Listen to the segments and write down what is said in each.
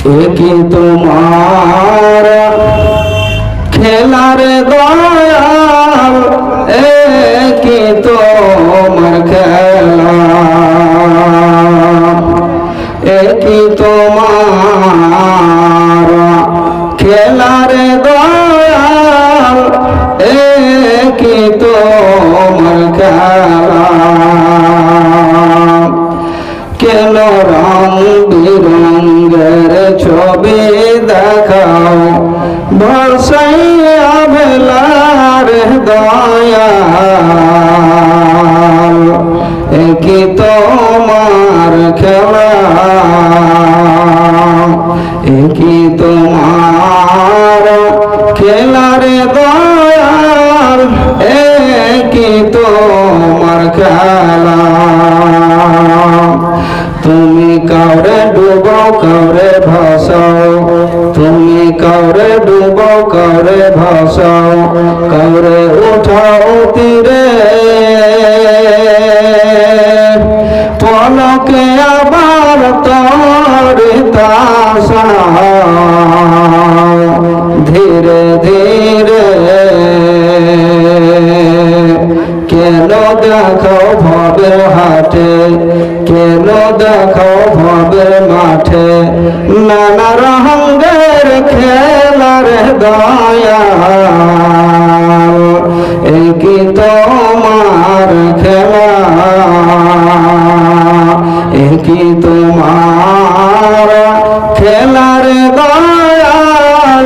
একই তোমার খেলার দয়াল, একই তোমার খেলা, একই তোমার খেলার দয়াল, একই তোমার খেলা। কেন রং বিরঙ্গের ছবি দেখাও ভরসাইয়া ভেলার দয়াল, একই তোমার খেলা, একই তোমার খেলার দয়াল, একই তোমার খেলা। তুমি কাউরে ডুবাও কাউরে ভাসাও, তুমি কাউরে ডুবাও কাউরে ভাসাও, কাউরে উঠাও তীরে, পলকে আবার তরে তাসাও ধীরে ধীরে। কেন দেখাও ভবের হাটে, কেন দেখাও ভবের মাঠে, নানা রঙের খেলার দয়াল, একই তোমার খেলা, একই তোমার খেলার দয়াল,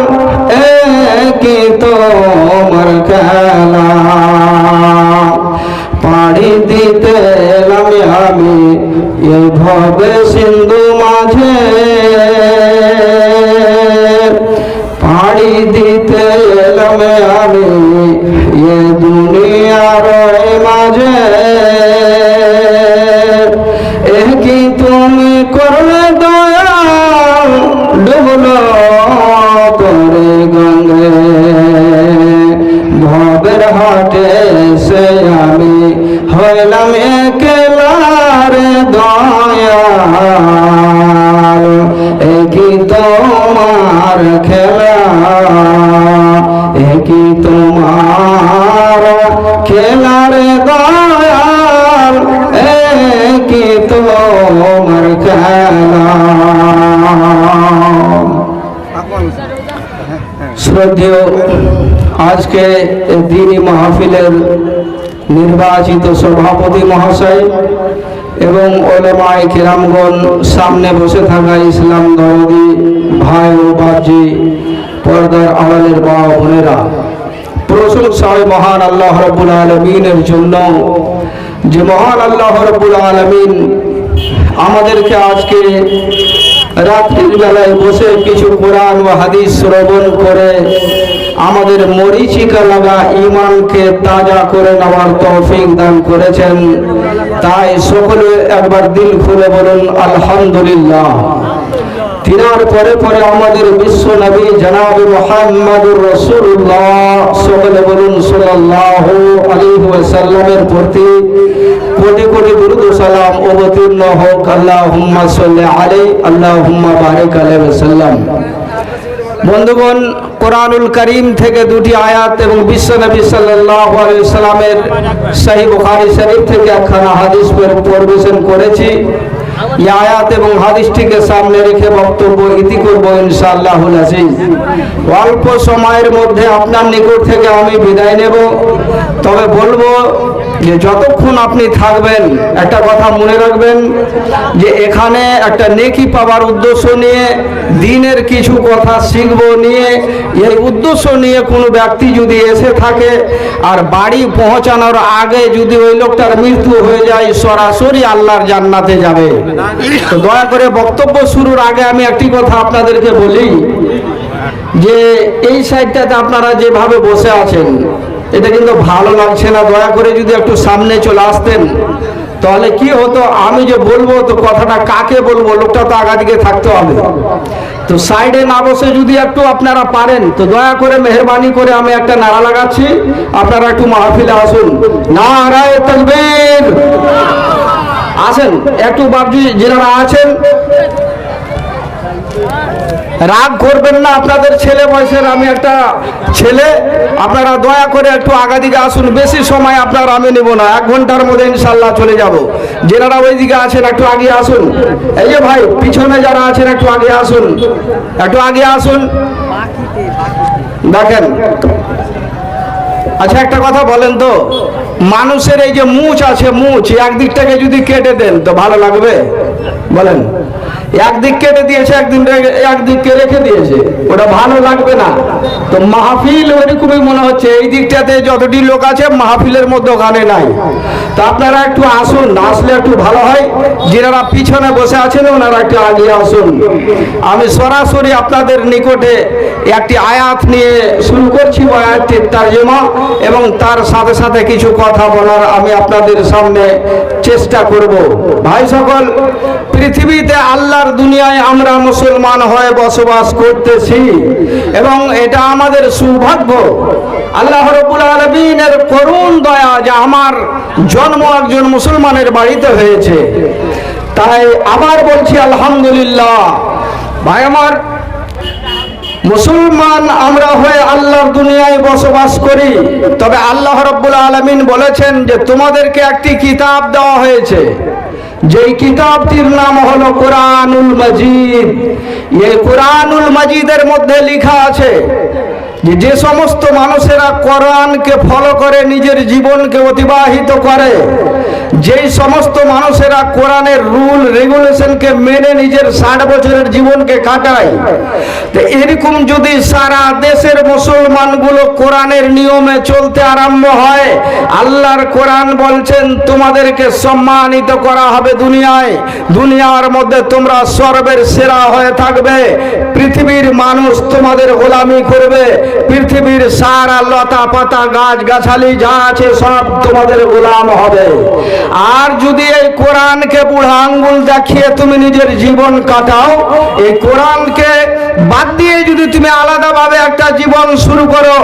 একই তোমার খেলা। পাড়ি দিতে এলাম আমি এই ভবে সিন্ধু মাঝে, পাড়ি দিতে এলাম আমি এ দুনিয়ার মাঝে, একই তুমি করলে দয়াল, ডুবলো তোরে গঙ্গে, ভবের হাটে সে আমি হইলাম একলার দয়াল, একই তোমার খেলা, একই তোমার খেলার দয়াল, একই তোমার খেলা। শ্রদ্ধেয় আজকে দিনী মাহফিলের নির্বাচিত সভাপতি মহাশয় এবং ওলামায়ে কিরামগণ, সামনে বসে থাকা ইসলাম দরদি ভাই ও বাপজি, পর্দার আড়ালের মা বোনেরা, প্রশংসা মহান আল্লাহ রাব্বুল আলামিনের জন্য যে মহান আল্লাহ রাব্বুল আলামিন আমাদেরকে আজকে রাত্রির বেলায় বসে কিছু কোরআন ও হাদিস শ্রবণ করে আমাদের মরিচিকা লাগা ঈমানকে তাজা করে নেওয়ার তৌফিক দান করেছেন। তাই সকলে একবার দিল খুলে বলুন আলহামদুলিল্লাহ। তিনার পরে পরে আমাদের বিশ্ব নবী জনাব মুহাম্মদুর রাসূলুল্লাহ, সকলে বলুন সাল্লাল্লাহু আলাইহি ওয়াসাল্লামের প্রতি কোটি কোটি দুরূদ ও সালাম অবতীর্ণ হোক। আল্লাহুম্মা সাল্লি আলাইহি আল্লাহুম্মা বারিক আলাইহি ওয়াসাল্লাম। বন্ধুগণ, কোরআনুল কারীম থেকে দুটি আয়াত এবং বিশ্ব নবী সাল্লাল্লাহু আলাইহি ওয়াসাল্লামের সহিহ বুখারী শরীফ থেকে একখানা হাদিস পরিবেশন করেছি। এই আয়াত এবং হাদিসটিকে সামনে রেখে বক্তব্য ইতি করব ইনশাআল্লাহুল আজিজ। অল্প সময়ের মধ্যে আপনার নিকট থেকে আমি বিদায় নেব, তবে বলবো যে যতক্ষণ আপনি থাকবেন একটা কথা মনে রাখবেন যে এখানে একটা নেকি পাওয়ার উদ্দেশ্য নিয়ে, দ্বীনের কিছু কথা শিখব নিয়ে, এই উদ্দেশ্য নিয়ে কোনো ব্যক্তি যদি এসে থাকে আর বাড়ি পৌঁছানোর আগে যদি ওই লোকটার মৃত্যু হয়ে যায়, সরাসরি আল্লাহর জান্নাতে যাবে। তো দয়া করে বক্তব্য শুরুর আগে আমি একটি কথা আপনাদেরকে বলি যে এই সাইডটাতে আপনারা যেভাবে বসে আছেন এটা কিন্তু ভালো লাগছে না। দয়া করে যদি একটু সামনে চলে আসতেন তাহলে কি হতো, আমি যে বলবো তো কথাটা কাকে বলবো, লোকটা তো আগা দিকে থাকতে হবে। তো সাইডে না বসে যদি একটু আপনারা পারেন তো দয়া করে মেহরবানি করে আমি একটা নারা লাগাচ্ছি, আপনারা একটু মাহফিলে আসুন। নারায়ে তাকবীর। আসেন একটু বাবজি যারা আছেন রাগ করবেন না, আপনাদের ছেলে বয়সের আমি একটা ছেলে, আপনারা দয়া করে একটু আগাদিকে আসুন। বেশি সময় আপনার আমি নেব না, 1 ঘন্টার মধ্যে ইনশাল্লাহ চলে যাব। যারা ওইদিকে আছেন একটু আগে আসুন। এই যে ভাই পিছনে যারা আছেন একটু আগে আসুন, একটু আগে আসুন। দেখেন, আচ্ছা একটা কথা বলেন তো, মানুষের এই যে মুছ আছে, মুছ একদিকটাকে যদি কেটে দেন তো ভালো লাগবে? বলেন, একদিক কেটে দিয়েছে, একদিককে রেখে দিয়েছে, ওটা ভালো লাগবে না। তো মাহফিল ওইরকমই মনে হচ্ছে, এই দিকটাতে যতটি লোক আছে মাহফিলের মধ্যে ওখানে নাই। তো আপনারা একটু আসুন, আসলে একটু ভালো হয়। যারা পিছনে বসে আছেন ওনারা একটু আগে আসুন। আমি সরাসরি আপনাদের নিকটে একটি আয়াত নিয়ে শুরু করছি, আয়াতটির তরজমা এবং তার সাথে সাথে কিছু কথা বলার আমি আপনাদের সামনে চেষ্টা করব। ভাই সকল, পৃথিবীতে আল্লাহর দুনিয়ায় আমরা মুসলমান হয়ে বসবাস করতেছি এবং এটা আমাদের সৌভাগ্য। আল্লাহ রাব্বুল আলামিনের করুণ দয়া যে আমার জন্ম একজন মুসলমানের বাড়িতে হয়েছে, তাই আবার বলছি আলহামদুলিল্লাহ। ভাই আমার, মুসলমান আমরা হয়ে আল্লাহর দুনিয়ায় বসবাস করি, তবে আল্লাহ রাব্বুল আলামিন বলেছেন যে তোমাদেরকে একটি কিতাব দেওয়া হয়েছে, যেই কিতাবটির নাম হলো কোরআনুল মাজিদ। এই কোরআনুল মাজিদের মধ্যে লেখা আছে যে সমস্ত মানুষেরা কোরআনকে ফলো করে নিজের জীবনকে অতিবাহিত করে, যেই সমস্ত মানুষেরা কোরআনের রুল রেগুলেশনকে মেনে নিজের 60 বছরের জীবনকে কাটায়, তো এরকম যদি সারা দেশের মুসলমানগুলো কোরআনের নিয়মে চলতে আরম্ভ হয়, আল্লাহর কোরআন বলছেন তোমাদেরকে সম্মানিত করা হবে দুনিয়ায়, দুনিয়ার মধ্যে তোমরা সর্বের সেরা হয়ে থাকবে, পৃথিবীর মানুষ তোমাদের গোলামি করবে, পৃথিবীর সারা লতা পাতা গাছ গাছালি যা আছে সব তোমাদের গোলাম হবে। আর যদি এই কোরআনকে বুড়া আঙ্গুল দেখিয়ে তুমি নিজের জীবন কাটাও, এই কোরআনকে বাদ দিয়ে যদি তুমি আলাদাভাবে একটা জীবন শুরু করো,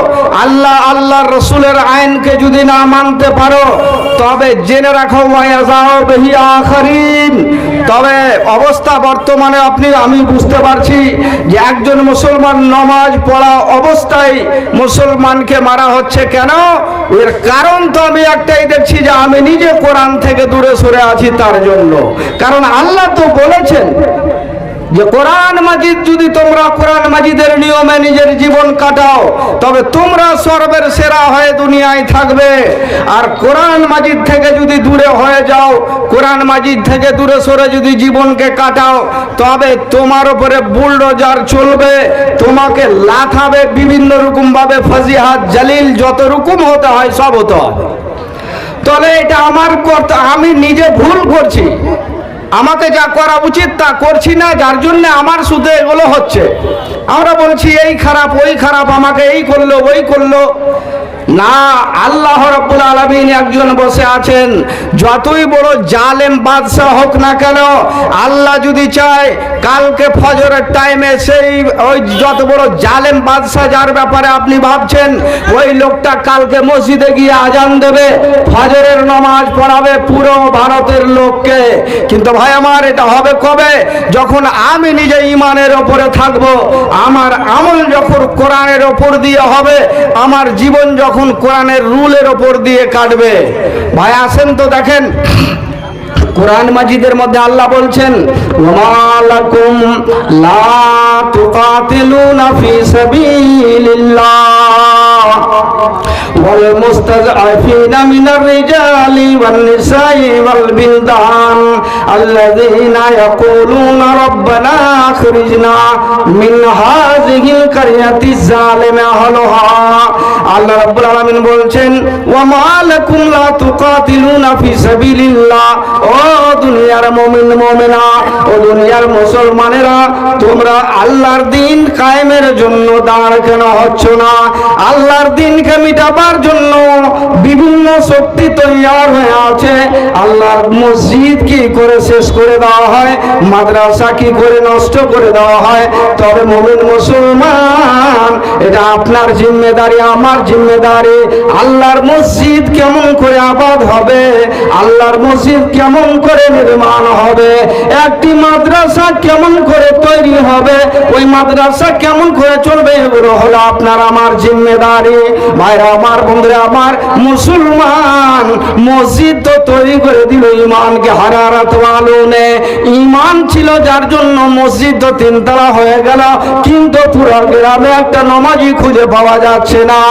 আল্লাহর রসুলের আইনকে যদি না মানতে পারো, তবে জেনে রাখো তবে অবস্থা বর্তমানে আমি বুঝতে পারছি যে একজন মুসলমান নামাজ পড়া অবস্থায় মুসলমানকে মারা হচ্ছে। কেন? এর কারণ তো আমি একটাই দেখছি, যে আমি নিজে কোরআন থেকে দূরে সরে আছি তার জন্য। কারণ আল্লাহ তো বলেছেন যে কোরআন মাজিদ যদি তোমরা কোরআন মাজিদের নিয়মে নিজের জীবন কাটাও, তবে তোমরা সর্বের সেরা হয়ে দুনিয়ায় থাকবে। আর কোরআন মাজিদ থেকে যদি দূরে হয়ে যাও, কোরআন মাজিদ থেকে দূরে সরে যদি জীবনকে কাটাও, তবে তোমার উপরে বুলডোজার চলবে, তোমাকে লাথাবে বিভিন্ন রকম ভাবে, ফজিহাত জালিল যত রকম হতে হয় সব হতে হবে। তবে এটা আমার আমি নিজে ভুল করছি, আমাকে যা করা উচিত তা করছি না, যার জন্য আমার শুধু এগুলো হচ্ছে। আমরা বলছি এই খারাপ ওই খারাপ, আমাকে এই করলো ওই করলো না। আল্লাহ রাব্বুল আলামিন একজন বসে আছেন, যতই বড় জালেম বাদশা হোক না কেন, আল্লাহ যদি চায় কালকে ফজরের টাইমে সেই ওই যত বড় জালেম বাদশা যার ব্যাপারে আপনি ভাবছেন, ওই লোকটা কালকে মসজিদে গিয়ে আজান দেবে, ফজরের নামাজ পড়াবে পুরো ভারতের লোককে। কিন্তু ভাই আমার, এটা হবে কবে? যখন আমি নিজে ঈমানের ওপরে থাকবো, আমার আমল যখন কোরআনের ওপর দিয়ে হবে, আমার জীবন যখন কোরআনের রুলের ওপর দিয়ে কাটবে। ভাই আসেন তো দেখেন, কোরআন মাজিদের মধ্যে আল্লাহ বলছেন, ওয়া লাকুম লা তুকাতিলুনা ফি সাবিলিল্লাহ ওয়াল মুস্তাযআফিনা মিনার রিজালি ওয়ান নিসাই ওয়াল বিলদান আল্লাযীনা ইয়াকুলুনা রাব্বানা আখরিজনা মিন হাযিহিল কারিয়াতিজ যালিমা আহলুহা। আল্লাহ রাব্বুল আলামিন বলছেন, ওয়া মা লাকুম লা তুকাতিলুনা ফি সাবিলিল্লাহ, ও দুনিয়ার মুমিন মুমিনা, ও দুনিয়ার মুসলমানেরা, তোমরা আল্লাহর দ্বীন কায়েমের জন্য দাঁড় কেন হচ্ছ না? আল্লাহর দ্বীনকে মিটাবার জন্য বিভিন্ন শক্তি তৈয়ার হয়ে আছে। আল্লাহর মসজিদ কি করে শেষ করে দেওয়া হয়, মাদ্রাসা কি করে নষ্ট করে দেওয়া হয়। তবে মুমিন মুসলমান, এটা আপনার জিম্মেদারি, আমার জিম্মেদারি। আল্লাহর মসজিদ কেমন করে আবাদ হবে, আল্লাহর মসজিদ কেমন করে নির্মাণ হবে, একটি মাদ্রাসা কেমন করে তৈরি হবে, ওই মাদ্রাসা কেমন করে চলবে এগুলো হলো আপনার আমার জিম্মেদারি। ভাইরা আমার, বন্ধুরা আমার, মুসলমান মসজিদ তো তৈরি করে দিল ইমানকে হারারাত মালুনে। ইমান ছিল যার জন্য মসজিদ তো তিনতলা হয়ে গেল, কিন্তু পুরো গ্রামে একটা নামাজি খুঁজে পাওয়া যাচ্ছে না।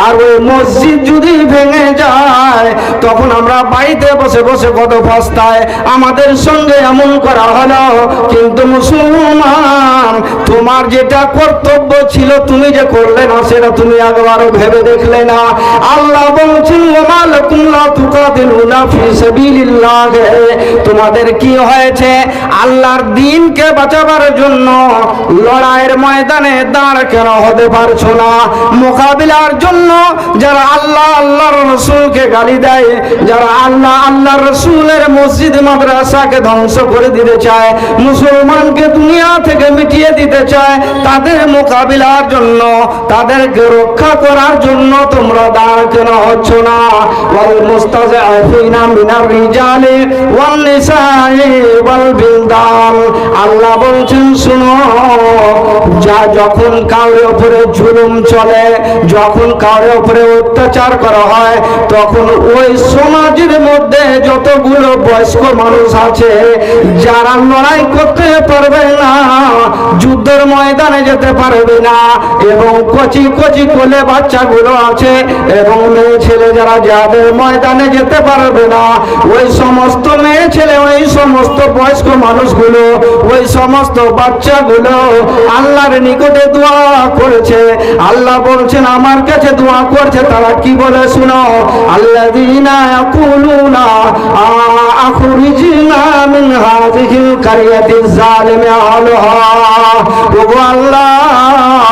আর ওই মসজিদ যদি ভেঙে যায় তখন আমরা বাড়িতে বসে বসে কত পস্তায়। আমাদের সঙ্গে এমন করা হলো। কিন্তু মুসলমান, তোমার যেটা কর্তব্য ছিল তুমি যে করলে না, সেটা তুমি একবারও ভেবে দেখলে না। আল্লাহ বলছেন ওমা লাকুম লা তুকাতিলুনা ফি সাবিলিল্লাহ, তোমাদের কি হয়েছে? আল্লাহর দ্বীনকে বাঁচাবার জন্য লড়াইয়ের ময়দানে দাঁড় কেন হতে পারছো না? মোকাবিলার জন্য যারা আল্লাহ আল্লাহর রাসূলকে গালি দেয়, যারা আল্লাহ আল্লাহর রাসূলের মসজিদ মাদ্রাসাকে ধ্বংস করে দিতে চায়, মুসলমানকে দুনিয়া থেকে মিটিয়ে দিতে চায়, তাদের মোকাবিলার জন্য, তাদেরকে রক্ষা করার জন্য তোমরা দাঁড় কেন হচ্ছ না? ওয়াল মুস্তাযআফিনা মিনার রিজালি ওয়ান নিসাই ওয়াল বিলদান, আল্লাহ বলছেন শুনো, যা যখন কারোর উপরে জুলুম চলে, যখন কারোর উপরে অত্যাচার করা হয়, তখন ওই সমাজের মধ্যে যতগুলো বয়স্ক মানুষ আছে যারা লড়াই করতে পারবে না, যুদ্ধের ময়দানে যেতে পারবে না, এবং কচি কচি কোলে বাচ্চাগুলো আছে এবং মেয়ে ছেলে যারা যাদের ময়দানে যেতে পারবে না, ওই সমস্ত মেয়ে ছেলে, ওই সমস্ত বয়স্ক মানুষগুলো, ওই সমস্ত বাচ্চাগুলো আল্লাহর নিকটে দোয়া করেছে। আল্লাহ বলছেন আমার কাছে দোয়া করছে। তারা কি বলে শুনো, আল্লাযীনা ইয়াকুলুনা আখরিজনা মিন হাযিহিল কারিয়াতিজ জালিমি আহলুহা, ওগো আল্লাহ,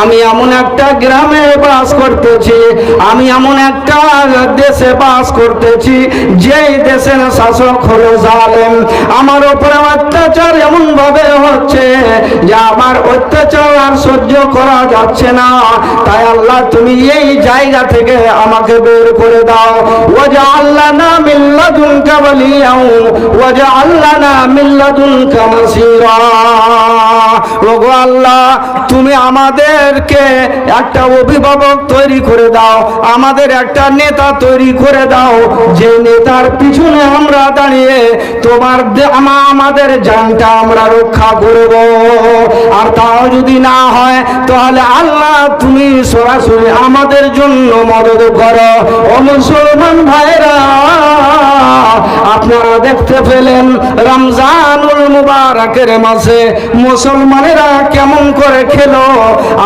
আমি এমন একটা গ্রামে বাস করতেছি, আমি এমন একটা দেশে বাস করতেছি যেই দেশের শাসক হলো জালেম। আমার উপরে অত্যাচার এমন ভাবে হচ্ছে যে আমার অত্যাচার আর সহ্য করা যাচ্ছে না। তাই আল্লাহ তুমি এই জায়গা থেকে আমাকে বের করে দাও। ওয়াজআল লানা মিন লাদুনকা ওয়ালিয়া ওয়াজআল লানা মিন লাদুনকা নাসীরা, ওগো আল্লাহ, তুমি আমাদেরকে একটা অভিভাবক তৈরি করে দাও, আমাদের একটা নেতা তৈরি করে দাও, যে নেতার পিছনে আমরা দাঁড়িয়ে তোমার আমাদের জানটা আমরা রক্ষা করব। আর তাও যদি না হয় তাহলে আল্লাহ তুমি সরাসরি আমাদের জন্য মদদ করো। ও মুসলমান ভাইরা, আপনারা দেখতে পেলেন রমজানুল মুবারকের মাসে মুসলমানেরা কেমন করে খেলো।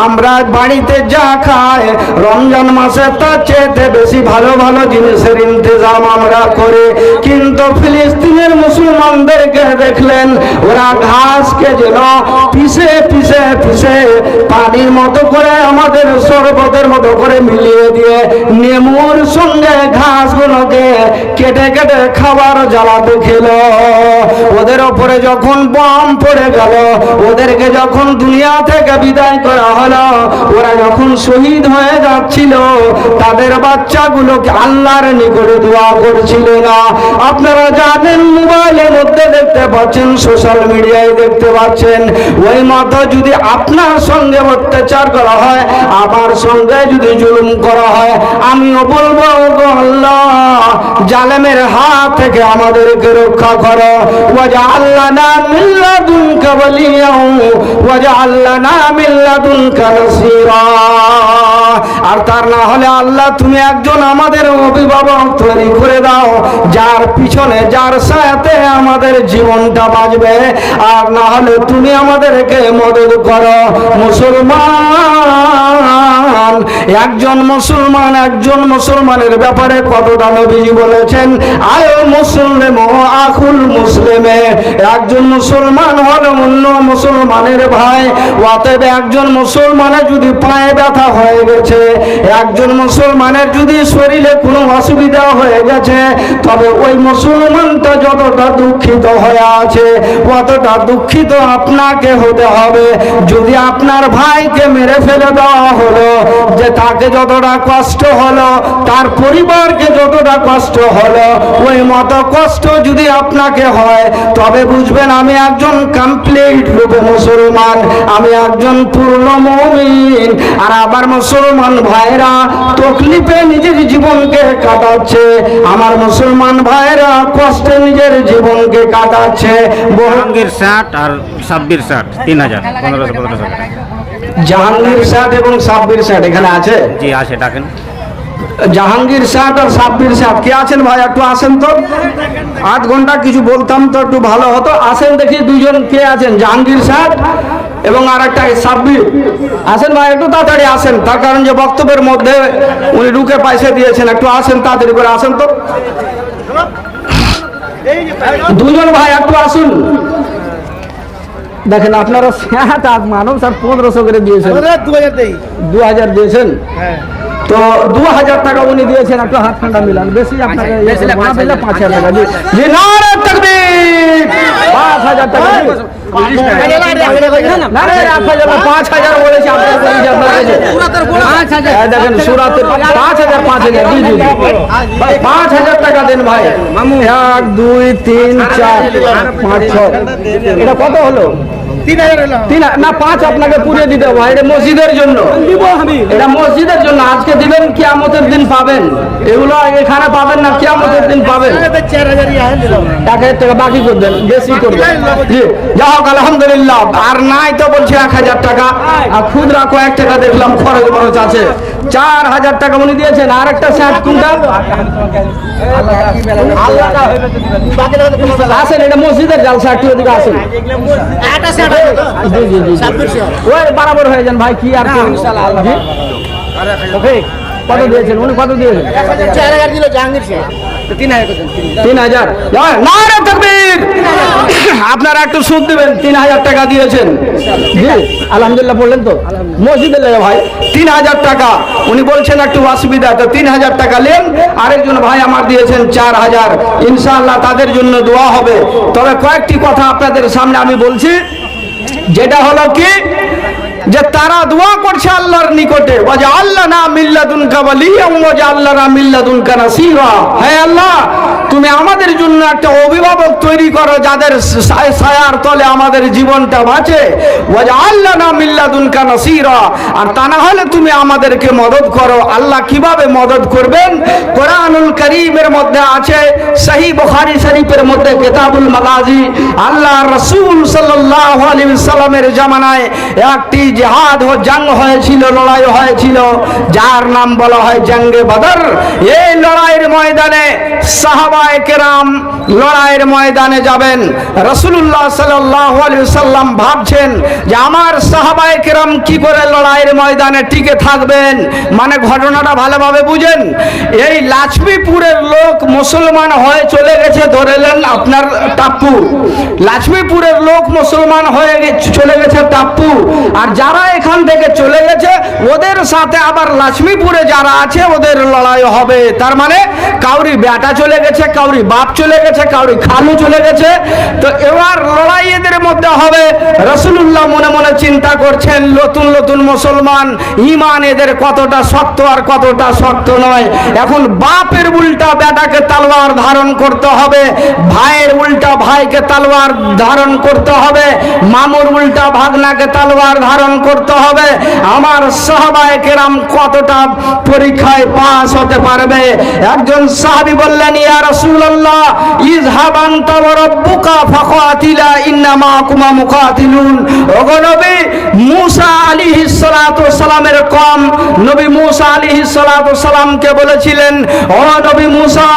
আমরা বাড়িতে যা খাই রমজান মাসে তার চেয়ে বেশি ভালো ভালো জিনিসের ইন্তজাম আমরা করি, কিন্তু ফিলিস্তিনের মুসলমানদেরকে দেখলেন ওরা ঘাসকে যেন পিষে পিষে পিষে পানির মতো করে আমাদের শরবতের মতো করে মিলিয়ে দিয়ে নেমুর সঙ্গে ঘাসগুলোকে কেটে কেটে খাবার জ্বালাতে খেলো। ওদের ওপরে যখন বম পড়ে গেল, ওদেরকে যখন দুনিয়া থেকে বিদায় করা হলো, ওরা যখন শহীদ হয়ে যাচ্ছিল, তাদের বাচ্চাগুলোকে আল্লাহর নিকটে দোয়া করছিল না। আপনারা জানেন, মোবাইলের মধ্যে দেখতে পাচ্ছেন, সোশ্যাল মিডিয়ায় দেখতে পাচ্ছেন, ওই মতো যদি আপনার সঙ্গে অত্যাচার করা হয়, আমার সঙ্গে যদি জুলুম করা হয়, আমিও বলবো আল্লাহ জালেমের হাত থেকে আমাদেরকে রক্ষা করো। ওয়াজআল লানা মিন লাদুনকা ওয়ালিয়া ওয়াজআল লানা মিন লাদুনকা নাসীরা, আর তার না হলে আল্লাহ তুমি একজন আমাদের অভিভাবক তৈরি করে দাও, যার পিছনে যার সাথে আমাদের জীবনটা বাঁচবে। আর না হলে তুমি আমাদেরকে মদদ করো। মুসলমান, একজন মুসলমানের ব্যাপারে কতটা নবীজি বলেছেন, আয় মুসলিম ও আখুল মুসলিমে, একজন মুসলমান হলো অন্য মুসলমানের ভাই। অতএব একজন মুসলমানের যদি পায়ে ব্যথা হয়ে গেছে, একজন মুসলমানের যদি শরীরে কোনো অসুবিধা হয়ে গেছে, তবে ওই মুসলমানটা যতটা দুঃখিত হয়ে আছে ততটা দুঃখিত আপনাকে হতে হবে। যদি আপনার ভাইকে মেরে ফেলে দেওয়া হলো, যে তাকে যতটা কষ্ট হলো, তার পরিবারকে যতটা কষ্ট হলো, ওই মতো কষ্ট যদি আপনাকে হয়, তবে বুঝবেন আমি একজন কমপ্লিট রূপে মুসলমান, আমি একজন পূর্ণ মুমিন। আর আবার মুসলমান ভাইরা তকলিফে নিজের জীবনকে কাটাচ্ছে, আমার মুসলমান ভাইরা কষ্টে নিজের জীবনকে কাটাচ্ছে। জাহাঙ্গীর শার্ট আর সাব্বির শার্ট 3000 1500 টাকা। জাহাঙ্গীর শার্ট এবং সাব্বির শার্ট এখানে আছে? জি আছে, ডাকেন। জাহাঙ্গীর শার্ট আর সাব্বির শার্ট কে আছেন ভাই? একটু আসেন তো, 8 ঘন্টা কিছু বলতাম তো একটু ভালো হতো। আসেন দেখি দুজন কে আছেন, জাহাঙ্গীর শার্ট এবং আর একটা সাব্বির। আসেন ভাই, একটু তাড়াতাড়ি আসেন, তার কারণ যে বক্তব্যের মধ্যে উনি ঢুকে পয়সা দিয়েছেন। একটু আসেন, তাড়াতাড়ি করে আসেন তো দুজন ভাই, একটু আসুন। দেখেন আপনারা মানুষ আর 1500 করে দিয়েছেন, 2000 দিয়েছেন, তো 2000 টাকা উনি দিয়েছেন। একটু হাত ঠান্ডা মিলান, বেশি আপনাকে 5000 টাকা জি। নারে তাকবীর, 5000 টাকা। দেখেন সুরাতের 5000 জি জি 5000 টাকা দেন ভাই। 1 2 3 4 5 6, এটা কত হলো? 3000 না 5 আপনাকে পুড়ে দিতে হবে। এটা মসজিদের জন্য, এটা মসজিদের জন্য আজকে দিবেন, কিয়ামতের দিন পাবেন। এগুলো এখানে পাবেন না, কিয়ামতের দিন পাবেন। 1000 টাকা বাকি করবেন, বেশি করবেন জি। যা হোক আলহামদুলিল্লাহ। আর নাই তো বলছে 1000 টাকা, আর খুদরা কয়েক টাকা দেখলাম খরচ আছে। 4000 টাকা উনি দিয়েছেন। আর একটা শার্ট কোনটা? আসেন, এটা মসজিদের জালসা, একটু ওদিকে আসেন। ওই বরাবর হয়ে যান ভাই, কি আর জি। কত দিয়েছেন উনি? কত দিয়েছেন? 4000 দিল জাহাঙ্গীর শেখ, 3000। নারে তাকবীর। আপনারা একটু সুদ দিবেন। 3000 টাকা দিয়েছেন জি, আলহামদুলিল্লাহ বললেন তো মসজিদে লেগে ভাই 3000 টাকা। উনি বলছেন একটু অসুবিধা, তো 3000 টাকা নেন। আরেকজন ভাই আমার দিয়েছেন 4000, ইনশাআল্লাহ তাদের জন্য দোয়া হবে। তবে কয়েকটি কথা আপনাদের সামনে আমি বলছি, যেটা হলো কি, যে তারা দোয়া করছে আল্লাহর নিকটে, আল্লাহ না মিল্লাদুনকা ওয়ালিয়া ওয়া আল্লাহ না মিল্লাদুনকা নাসীরা। হে আল্লাহ, তুমি আমাদের জন্য একটা অভিভাবক তৈরি করো যাদের ছায়ার তলে আমাদের জীবনটা বাঁচে। ওয়া আল্লাহ না মিল্লাদুনকা নাসীরা। আর তা না হলে তুমি আমাদেরকে মদদ করো। আল্লাহ কিভাবে মদদ করবেন? কোরআনুল কারীমের মধ্যে আছে, সহিহ বুখারী শরীফের মধ্যে কিতাবুল মাগাজি, আল্লাহ রাসূল সাল্লাল্লাহু আলাইহি ওয়াসাল্লামের জামানায় একটি জিহাদ ও জং হয়েছিল, লড়াই হয়েছিল, যার নাম বলা হয় জঙ্গে বদর। এই লড়াইয়ের ময়দানে সাহাবায়ে কেরাম লড়াইয়ের ময়দানে যাবেন। রাসূলুল্লাহ সাল্লাল্লাহু আলাইহি ওয়াসাল্লাম ভাবছেন যে আমার সাহাবায়ে কেরাম কি করে লড়াইয়ের ময়দানে টিকে থাকবেন। মানে ঘটনাটা ভালোভাবে বুঝেন। এই লাজমিপুরের লোক মুসলমান হয়ে চলে গেছে, ধরেলেন আপনার টাপ্পু। লাজমিপুরের লোক মুসলমান হয়ে চলে গেছে টাপ্পু, আর যারা এখান থেকে চলে গেছে ওদের সাথে আবার লক্ষ্মীপুরে যারা আছে ওদের লড়াই হবে। তার মানে কাউরি বেটা চলে গেছে, কাউরি বাপ চলে গেছে, কাউরি খালু চলে গেছে, তো এবার লড়াই এদের মধ্যে হবে। রাসূলুল্লাহ মনে মনে চিন্তা করছেন, নতুন নতুন মুসলমান, ঈমান এদের কতটা শক্ত আর কতটা শক্ত নয়। এখন বাপের উল্টা বেটাকে তলোয়ার ধারণ করতে হবে, ভাইয়ের উল্টা ভাইকে তলোয়ার ধারণ করতে হবে, মামুর উল্টা ভাগনাকে তলোয়ার ধারণ করতে হবে। আমার সাহাবায়ে কেরাম কতটা পরীক্ষায় পাস হতে পারবে? একজন সাহাবী বললেন, ইয়া রাসূলুল্লাহ, ইযহাব আনতা ওয়া রাব্বুকা ফাকাতিলা ইন্না মাকুমা মুকাতিলুন। ওগো নবী, মূসা আলাইহিস সালাতু ওয়াস সালামের কওম নবী মূসা আলাইহিস সালাতু ওয়াস সালামকে বলেছিলেন, ও নবী মূসা,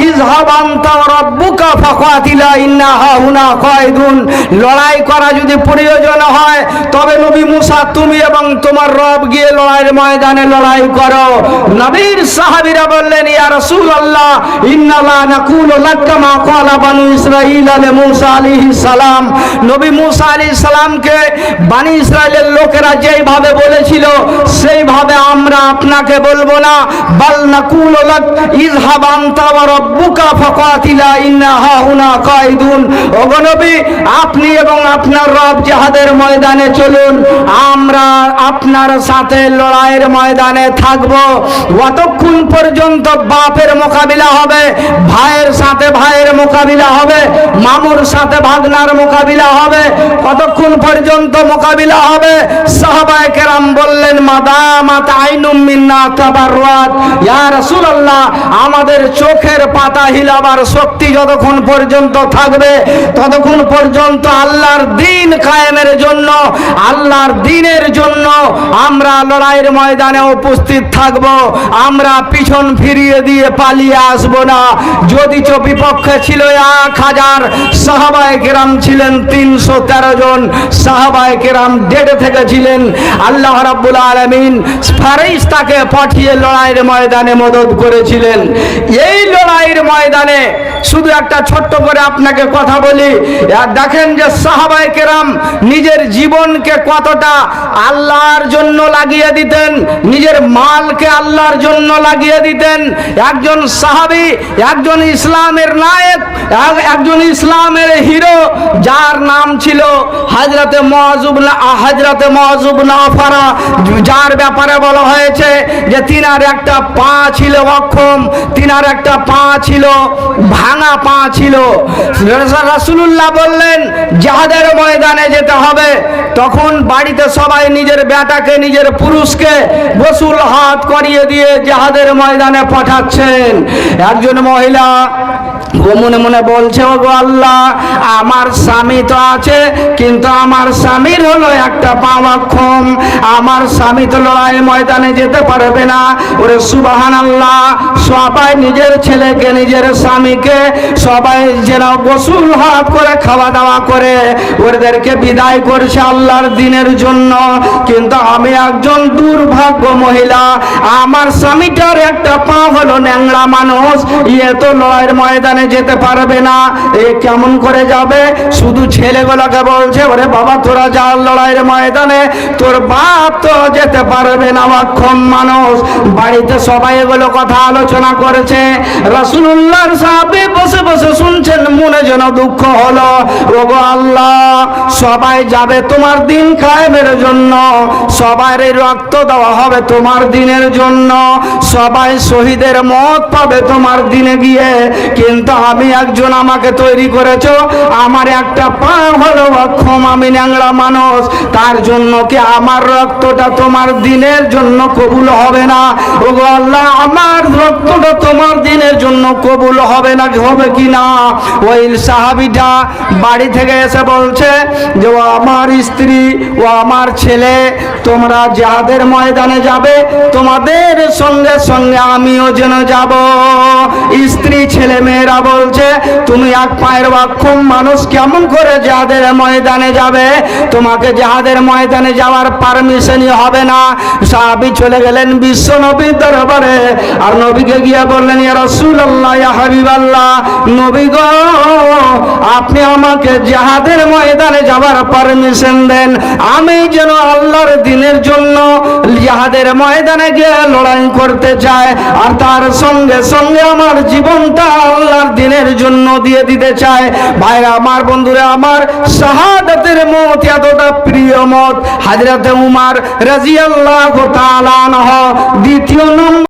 ইযহাব আনতা ওয়া রাব্বুকা ফাকাতিলা ইন্না হাহুনা কায়দুন। লড়াই করা যদি প্রয়োজন হয় তবে নবী মূসা তুমি এবং তোমার রব গিয়ে লড়াইয়ের ময়দানে লড়াই করো। নবীর সাহাবীরা বললেন, ইয়া রাসূলুল্লাহ, ইন্না লা নাকুলু লাকা মা ক্বালা বানু ইসরাঈল আলা মূসা আলাইহিস সালাম। নবী মূসা আলাইহিস সালামকে বনি ইসরাইলের লোকেরা যেইভাবে বলেছিল সেইভাবে আমরা আপনাকে বলবো না। বাল নাকুলু লাক ইযহাব আনতা ওয়া রাব্বুকা ফাকাতিলা ইন্না হাহুনা কাইদুন। ওগো নবী, আপনি এবং আপনার রব জিহাদের ময়দানে চলুন, আমরা আপনার সাথে লড়াইয়ের ময়দানে থাকব। যতক্ষণ পর্যন্ত বাপের মোকাবিলা হবে, ভাইয়ের সাথে ভাইয়ের মোকাবিলা হবে, মামুর সাথে ভাগনার মোকাবিলা হবে, কতক্ষণ পর্যন্ত মোকাবিলা হবে? সাহাবায়ে কেরাম বললেন, মাদামাত আইনুম মিন্না তাবাররাত, ইয়া রাসূলুল্লাহ, আমাদের চোখের পাতা হিলাবার শক্তি যতক্ষণ পর্যন্ত থাকবে ততক্ষণ পর্যন্ত আল্লাহর দ্বীন কায়েমের জন্য, আল্লাহর দ্বীনের জন্য আমরা লড়াইয়ের ময়দানে উপস্থিত থাকব। আমরা পিছন ফিরিয়ে দিয়ে পালিয়ে আসব না। যদিচ বিপক্ষে ছিল 1000, সাহাবায়ে কেরাম ছিলেন 313 জন, সাহাবায়ে কেরাম ডেটে থেকে ছিলেন। আল্লাহ রাব্বুল আলামিন ফারিস্তাকে পাঠিয়ে লড়াইয়ের ময়দানে মদদ করেছিলেন। এই লড়াইয়ের ময়দানে শুধু একটা ছোট্ট করে আপনাকে কথা বলি, দেখেন যে সাহাবায়ে কেরাম নিজের জীবনকে কতটা আল্লাহর জন্য লাগিয়ে দিতেন, নিজের মালকে আল্লাহর জন্য লাগিয়ে দিতেন। একজন সাহাবী, একজন ইসলামের নায়ক, একজন ইসলামের হিরো, যার নাম ছিল হযরতে মুআয ইবনে আফারা, যার ব্যাপারে বলা হয়েছে যে তিনার একটা পা ছিল অক্ষম, তিনার একটা পা ছিল ভাঙা পা ছিল। রাসূলুল্লাহ বললেন জিহাদের ময়দানে যেতে হবে। তখন বাড়িতে সবাই নিজের বেটাকে, নিজের পুরুষকে গোসল হাত করিয়ে দিয়ে জিহাদের ময়দানে পাঠাচ্ছেন। একজন মহিলা ও মনে মনে বলছে, ওগো আল্লাহ, আমার স্বামী তো আছে, কিন্তু আমার স্বামীর হলো একটা পা অক্ষম, আমার স্বামী তো লড়াই ময়দানে যেতে পারবে না। ওরে সুবহানাল্লাহ, সবাই নিজের ছেলেকে, নিজের স্বামীকে সবাই যেন গোসল হাত করে খাওয়া দাওয়া করে ওদেরকে বিদায় করছে আল্লাহর দ্বীনের জন্য। কিন্তু আমি একজন দুর্ভাগ্য মহিলা, আমার স্বামীটার একটা পা হলো ন্যাংরা মানুষ, ইয়ে তো লড়াইয়ের ময়দানে যেতে পারবে না। এ কেমন করে যাবে? শুধু ছেলেগুলোকে বলছে, ওরে বাবা, তোরা যা লড়াইয়ের ময়দানে, তোর বাপ তো যেতে পারবে না, অক্ষম মানুষ। বাড়িতে সবাই এগুলো কথা আলোচনা করেছে। রাসূলুল্লাহর সাহাবী বসে বসে শুনছেন, মনে যেন দুঃখ হলো। ওগো আল্লাহ, সবাই যাবে তোমার দ্বীন কায়েমের জন্য, সবার রক্ত দেওয়া হবে তোমার দ্বীনের জন্য, সবাই শহীদের মত পাবে তোমার দ্বীনে গিয়ে, কিন্তু আমি একজন, আমাকে তৈরি করেছো, আমার একটা পা হলো অক্ষম, আমি ন্যাংরা মানুষ, তার জন্য কি আমার রক্তটা তোমার দ্বীনের জন্য কবুল হবে না? ওগো আল্লাহ, আমার রক্তটা তোমার দ্বীনের জন্য কবুল হবে না, হবে কি না? ওই সাহাবীটা বাড়ি থেকে এসে বলছে যে, ও আমার স্ত্রী, ও আমার ছেলে, তোমরা জিহাদের ময়দানে যাবে, তোমাদের সঙ্গে সঙ্গে আমিও যেন যাব। স্ত্রী ছেলে মেয়েরা বলছে, তুমি এক পায়ের অক্ষম মানুষ, কেমন করে জিহাদের ময়দানে যাবে? তোমাকে জিহাদের ময়দানে যাওয়ার পারমিশনই হবে না। সাহাবী চলে গেলেন বিশ্ব নবীর দরবারে, আর নবীকে গিয়ে বললেন, ইয়া রাসূলুল্লাহ, ইয়া হাবিবাল্লাহ, নবী গো, আপনি আমাকে জিহাদের ময়দানে যাওয়ার পারমিশন দেন, আমি যেন আল্লাহর দ্বীনের জন্য জিহাদের ময়দানে গিয়ে লড়াই করতে চাই, আর তার সঙ্গে সঙ্গে আমার জীবনটা আল্লাহর দ্বীনের জন্য দিয়ে দিতে চাই। ভাইরা আমার, বন্ধুরা আমার, শাহাদাতের মত এতটা প্রিয় মত। হযরতে উমর রাদিয়াল্লাহু তাআলা আনহু দ্বিতীয় নম্বর